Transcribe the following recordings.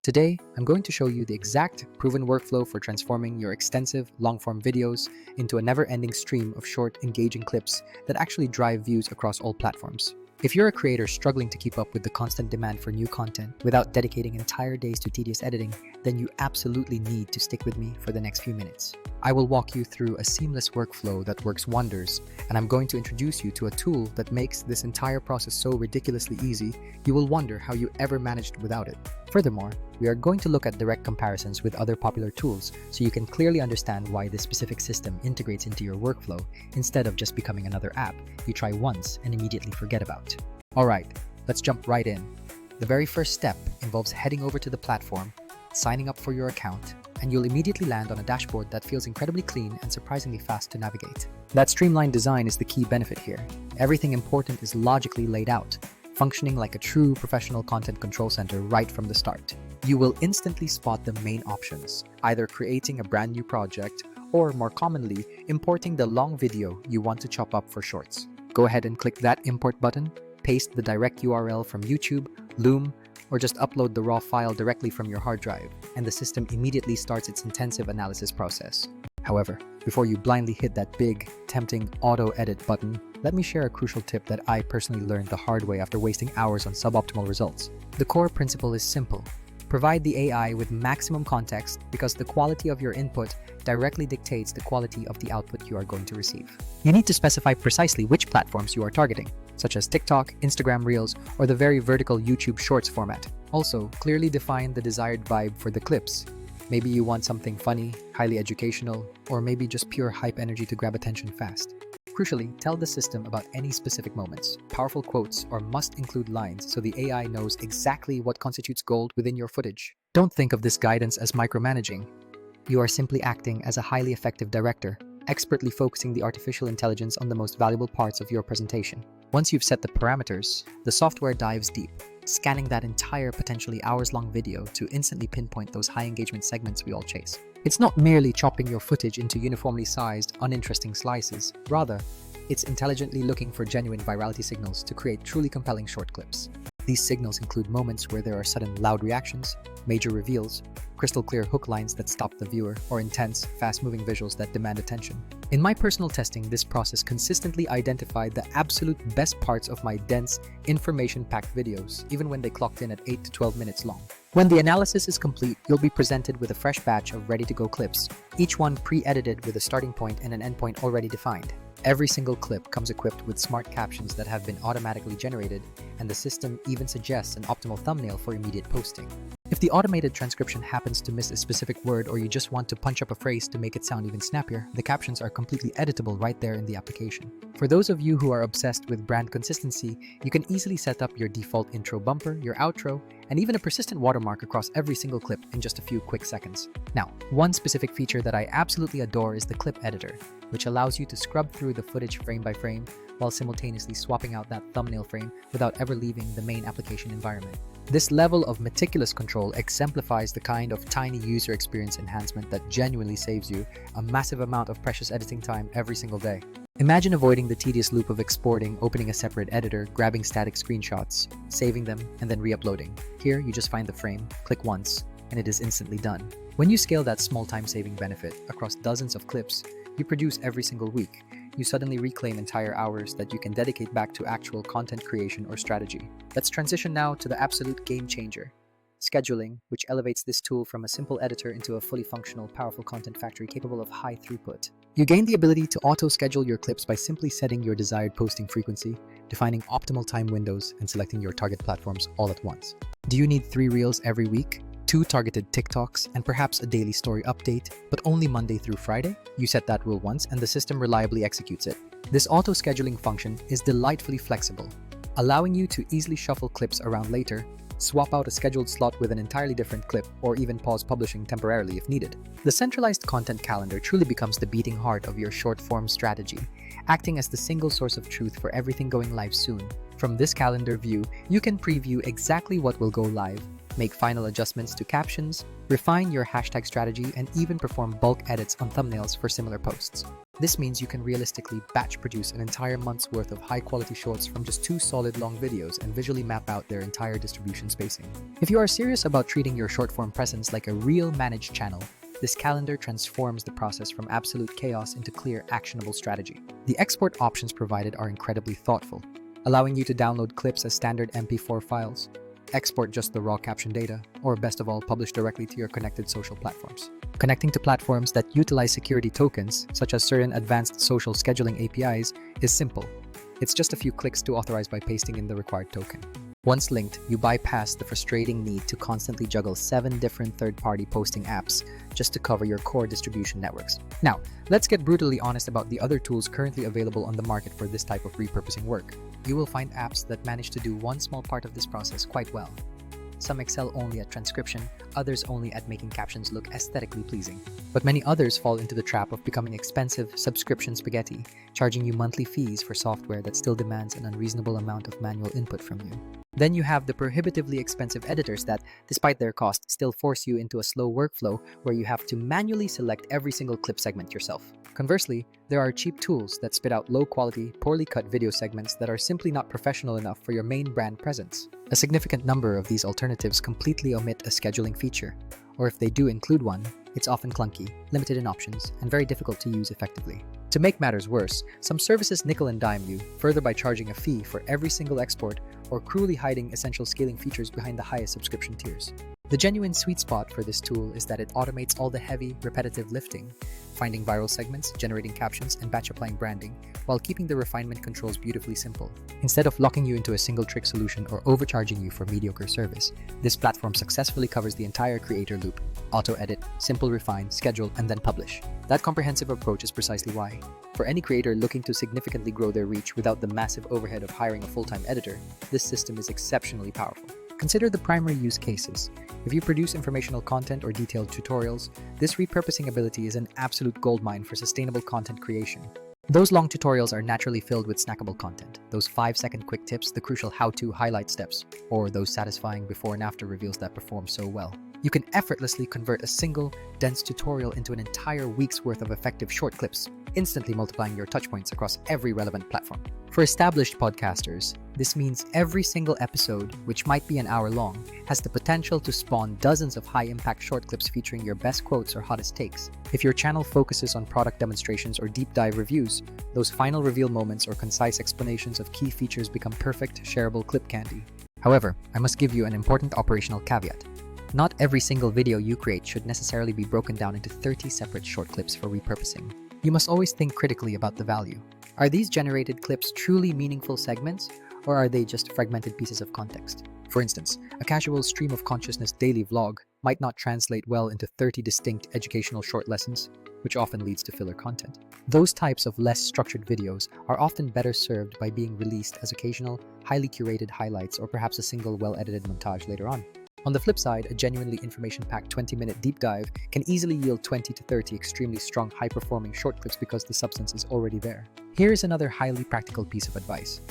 Today, I'm going to show you the exact proven workflow for transforming your extensive long-form videos into a never-ending stream of short, engaging clips that actually drive views across all platforms. If you're a creator struggling to keep up with the constant demand for new content without dedicating entire days to tedious editing, then you absolutely need to stick with me for the next few minutes. I will walk you through a seamless workflow that works wonders, and I'm going to introduce you to a tool that makes this entire process so ridiculously easy, you will wonder how you ever managed without it. Furthermore, we are going to look at direct comparisons with other popular tools so you can clearly understand why this specific system integrates into your workflow instead of just becoming another app you try once and immediately forget about. Alright, let's jump right in. The very first step involves heading over to the platform, signing up for your account, and you'll immediately land on a dashboard that feels incredibly clean and surprisingly fast to navigate. That streamlined design is the key benefit here. Everything important is logically laid out, functioning like a true professional content control center right from the start. You will instantly spot the main options, either creating a brand new project or, more commonly, importing the long video you want to chop up for shorts. Go ahead and click that import button, paste the direct URL from YouTube, Loom, or just upload the raw file directly from your hard drive, and the system immediately starts its intensive analysis process. However, before you blindly hit that big, tempting auto-edit button, let me share a crucial tip that I personally learned the hard way after wasting hours on suboptimal results. The core principle is simple. Provide the AI with maximum context because the quality of your input directly dictates the quality of the output you are going to receive. You need to specify precisely which platforms you are targeting, such as TikTok, Instagram Reels, or the very vertical YouTube Shorts format. Also, clearly define the desired vibe for the clips. Maybe you want something funny, highly educational, or maybe just pure hype energy to grab attention fast. Crucially, tell the system about any specific moments, powerful quotes, or must-include lines so the AI knows exactly what constitutes gold within your footage. Don't think of this guidance as micromanaging. You are simply acting as a highly effective director, expertly focusing the artificial intelligence on the most valuable parts of your presentation. Once you've set the parameters, the software dives deep, scanning that entire potentially hours-long video to instantly pinpoint those high-engagement segments we all chase. It's not merely chopping your footage into uniformly sized, uninteresting slices. Rather, it's intelligently looking for genuine virality signals to create truly compelling short clips. These signals include moments where there are sudden loud reactions, major reveals, crystal clear hook lines that stop the viewer, or intense, fast-moving visuals that demand attention. In my personal testing, this process consistently identified the absolute best parts of my dense, information-packed videos, even when they clocked in at 8 to 12 minutes long. When the analysis is complete, you'll be presented with a fresh batch of ready-to-go clips, each one pre-edited with a starting point and an endpoint already defined. Every single clip comes equipped with smart captions that have been automatically generated, and the system even suggests an optimal thumbnail for immediate posting. If the automated transcription happens to miss a specific word or you just want to punch up a phrase to make it sound even snappier, the captions are completely editable right there in the application. For those of you who are obsessed with brand consistency, you can easily set up your default intro bumper, your outro, and even a persistent watermark across every single clip in just a few quick seconds. Now, one specific feature that I absolutely adore is the clip editor, which allows you to scrub through the footage frame by frame while simultaneously swapping out that thumbnail frame without ever leaving the main application environment. This level of meticulous control exemplifies the kind of tiny user experience enhancement that genuinely saves you a massive amount of precious editing time every single day. Imagine avoiding the tedious loop of exporting, opening a separate editor, grabbing static screenshots, saving them, and then re-uploading. Here, you just find the frame, click once, and it is instantly done. When you scale that small time-saving benefit across dozens of clips you produce every single week, you suddenly reclaim entire hours that you can dedicate back to actual content creation or strategy. Let's transition now to the absolute game changer, scheduling, which elevates this tool from a simple editor into a fully functional, powerful content factory capable of high throughput. You gain the ability to auto-schedule your clips by simply setting your desired posting frequency, defining optimal time windows, and selecting your target platforms all at once. Do you need 3 reels every week? 2 targeted TikToks, and perhaps a daily story update, but only Monday through Friday? You set that rule once and the system reliably executes it. This auto-scheduling function is delightfully flexible, allowing you to easily shuffle clips around later, swap out a scheduled slot with an entirely different clip, or even pause publishing temporarily if needed. The centralized content calendar truly becomes the beating heart of your short-form strategy, acting as the single source of truth for everything going live soon. From this calendar view, you can preview exactly what will go live, make final adjustments to captions, refine your hashtag strategy, and even perform bulk edits on thumbnails for similar posts. This means you can realistically batch produce an entire month's worth of high-quality shorts from just 2 solid long videos and visually map out their entire distribution spacing. If you are serious about treating your short-form presence like a real managed channel, this calendar transforms the process from absolute chaos into clear, actionable strategy. The export options provided are incredibly thoughtful, allowing you to download clips as standard MP4 files, export just the raw caption data, or best of all, publish directly to your connected social platforms. Connecting to platforms that utilize security tokens, such as certain advanced social scheduling APIs, is simple. It's just a few clicks to authorize by pasting in the required token. Once linked, you bypass the frustrating need to constantly juggle 7 different third-party posting apps just to cover your core distribution networks. Now, let's get brutally honest about the other tools currently available on the market for this type of repurposing work. You will find apps that manage to do one small part of this process quite well. Some excel only at transcription, others only at making captions look aesthetically pleasing. But many others fall into the trap of becoming expensive subscription spaghetti, charging you monthly fees for software that still demands an unreasonable amount of manual input from you. Then you have the prohibitively expensive editors that, despite their cost, still force you into a slow workflow where you have to manually select every single clip segment yourself. Conversely, there are cheap tools that spit out low-quality, poorly cut video segments that are simply not professional enough for your main brand presence. A significant number of these alternatives completely omit a scheduling feature, or if they do include one, it's often clunky, limited in options, and very difficult to use effectively. To make matters worse, some services nickel and dime you, further by charging a fee for every single export or cruelly hiding essential scaling features behind the highest subscription tiers. The genuine sweet spot for this tool is that it automates all the heavy, repetitive lifting, finding viral segments, generating captions, and batch applying branding, while keeping the refinement controls beautifully simple. Instead of locking you into a single trick solution or overcharging you for mediocre service, this platform successfully covers the entire creator loop: auto-edit, simple refine, schedule, and then publish. That comprehensive approach is precisely why, for any creator looking to significantly grow their reach without the massive overhead of hiring a full-time editor, this system is exceptionally powerful. Consider the primary use cases. If you produce informational content or detailed tutorials, this repurposing ability is an absolute goldmine for sustainable content creation. Those long tutorials are naturally filled with snackable content, those 5-second quick tips, the crucial how-to highlight steps, or those satisfying before and after reveals that perform so well. You can effortlessly convert a single, dense tutorial into an entire week's worth of effective short clips, instantly multiplying your touchpoints across every relevant platform. For established podcasters, this means every single episode, which might be an hour long, has the potential to spawn dozens of high-impact short clips featuring your best quotes or hottest takes. If your channel focuses on product demonstrations or deep dive reviews, those final reveal moments or concise explanations of key features become perfect, shareable clip candy. However, I must give you an important operational caveat. Not every single video you create should necessarily be broken down into 30 separate short clips for repurposing. You must always think critically about the value. Are these generated clips truly meaningful segments, or are they just fragmented pieces of context? For instance, a casual stream of consciousness daily vlog might not translate well into 30 distinct educational short lessons, which often leads to filler content. Those types of less structured videos are often better served by being released as occasional, highly curated highlights or perhaps a single well-edited montage later on. On the flip side, a genuinely information-packed 20-minute deep dive can easily yield 20 to 30 extremely strong, high-performing short clips because the substance is already there. Here is another highly practical piece of advice.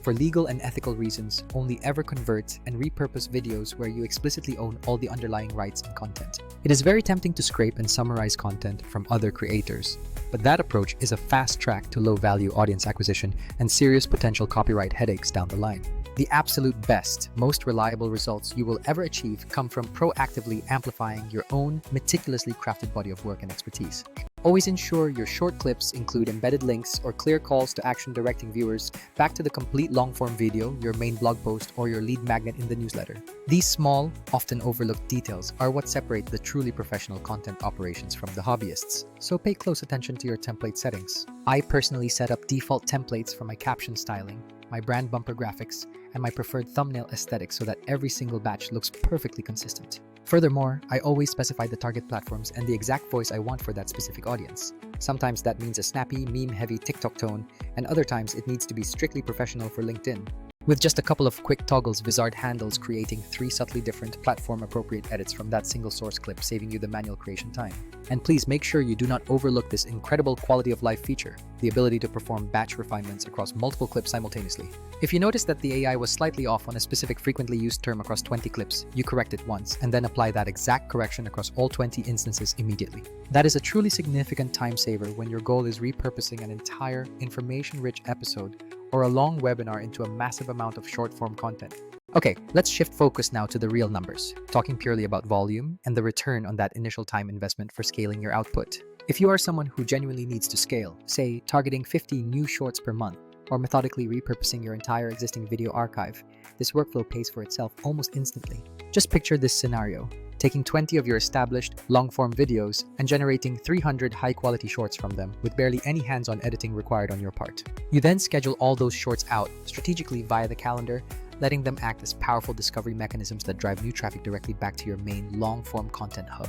For legal and ethical reasons, only ever convert and repurpose videos where you explicitly own all the underlying rights and content. It is very tempting to scrape and summarize content from other creators, but that approach is a fast track to low-value audience acquisition and serious potential copyright headaches down the line. The absolute best, most reliable results you will ever achieve come from proactively amplifying your own meticulously crafted body of work and expertise. Always ensure your short clips include embedded links or clear calls to action directing viewers back to the complete long-form video, your main blog post, or your lead magnet in the newsletter. These small, often overlooked details are what separate the truly professional content operations from the hobbyists, so pay close attention to your template settings. I personally set up default templates for my caption styling, my brand bumper graphics, and my preferred thumbnail aesthetic so that every single batch looks perfectly consistent. Furthermore, I always specify the target platforms and the exact voice I want for that specific audience. Sometimes that means a snappy, meme-heavy TikTok tone, and other times it needs to be strictly professional for LinkedIn. With just a couple of quick toggles, Vizard handles creating 3 subtly different platform-appropriate edits from that single source clip, saving you the manual creation time. And please make sure you do not overlook this incredible quality of life feature, the ability to perform batch refinements across multiple clips simultaneously. If you notice that the AI was slightly off on a specific frequently used term across 20 clips, you correct it once, and then apply that exact correction across all 20 instances immediately. That is a truly significant time saver when your goal is repurposing an entire information-rich episode or a long webinar into a massive amount of short-form content. Okay, let's shift focus now to the real numbers, talking purely about volume and the return on that initial time investment for scaling your output. If you are someone who genuinely needs to scale, say targeting 50 new shorts per month, or methodically repurposing your entire existing video archive, this workflow pays for itself almost instantly. Just picture this scenario: taking 20 of your established, long-form videos and generating 300 high-quality shorts from them with barely any hands-on editing required on your part. You then schedule all those shorts out strategically via the calendar, letting them act as powerful discovery mechanisms that drive new traffic directly back to your main long-form content hub.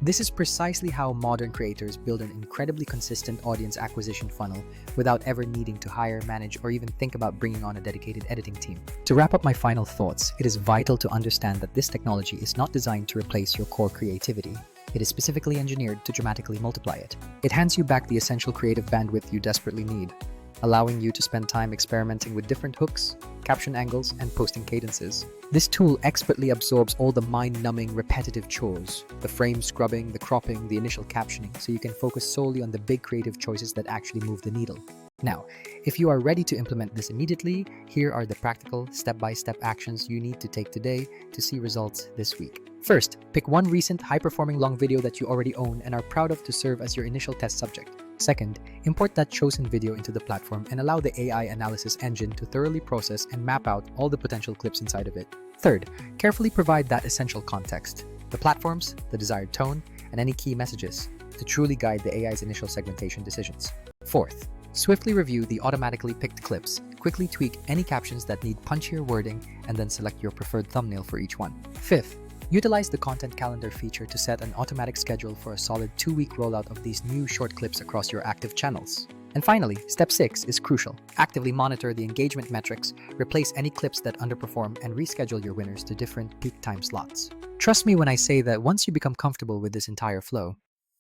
This is precisely how modern creators build an incredibly consistent audience acquisition funnel without ever needing to hire, manage, or even think about bringing on a dedicated editing team. To wrap up my final thoughts, it is vital to understand that this technology is not designed to replace your core creativity. It is specifically engineered to dramatically multiply it. It hands you back the essential creative bandwidth you desperately need, allowing you to spend time experimenting with different hooks, caption angles, and posting cadences. This tool expertly absorbs all the mind-numbing repetitive chores, the frame scrubbing, the cropping, the initial captioning, so you can focus solely on the big creative choices that actually move the needle. Now, if you are ready to implement this immediately, here are the practical, step-by-step actions you need to take today to see results this week. First, pick one recent, high-performing long video that you already own and are proud of to serve as your initial test subject. Second, import that chosen video into the platform and allow the AI analysis engine to thoroughly process and map out all the potential clips inside of it. Third, carefully provide that essential context, the platforms, the desired tone, and any key messages to truly guide the AI's initial segmentation decisions. Fourth, swiftly review the automatically picked clips, quickly tweak any captions that need punchier wording, and then select your preferred thumbnail for each one. Fifth, utilize the content calendar feature to set an automatic schedule for a solid 2-week rollout of these new short clips across your active channels. And finally, step 6 is crucial. Actively monitor the engagement metrics, replace any clips that underperform, and reschedule your winners to different peak time slots. Trust me when I say that once you become comfortable with this entire flow,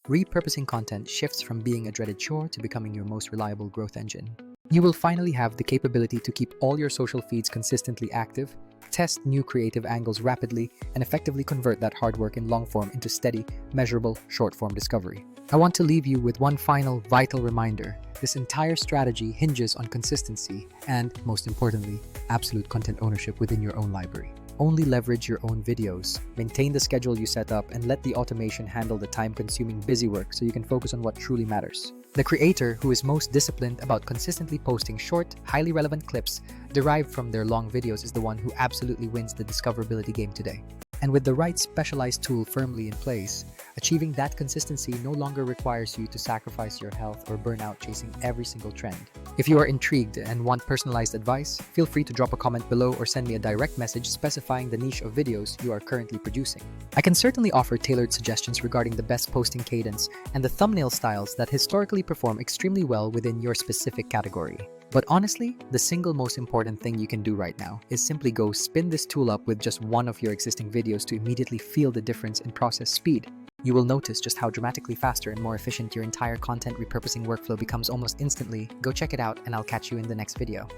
repurposing content shifts from being a dreaded chore to becoming your most reliable growth engine. You will finally have the capability to keep all your social feeds consistently active, test new creative angles rapidly, and effectively convert that hard work in long form into steady, measurable, short form discovery. I want to leave you with one final vital reminder. This entire strategy hinges on consistency and, most importantly, absolute content ownership within your own library. Only leverage your own videos, maintain the schedule you set up, and let the automation handle the time-consuming busy work so you can focus on what truly matters. The creator who is most disciplined about consistently posting short, highly relevant clips derived from their long videos is the one who absolutely wins the discoverability game today. And with the right specialized tool firmly in place, achieving that consistency no longer requires you to sacrifice your health or burn out chasing every single trend. If you are intrigued and want personalized advice, feel free to drop a comment below or send me a direct message specifying the niche of videos you are currently producing. I can certainly offer tailored suggestions regarding the best posting cadence and the thumbnail styles that historically perform extremely well within your specific category. But honestly, the single most important thing you can do right now is simply go spin this tool up with just one of your existing videos to immediately feel the difference in process speed. You will notice just how dramatically faster and more efficient your entire content repurposing workflow becomes almost instantly. Go check it out, and I'll catch you in the next video.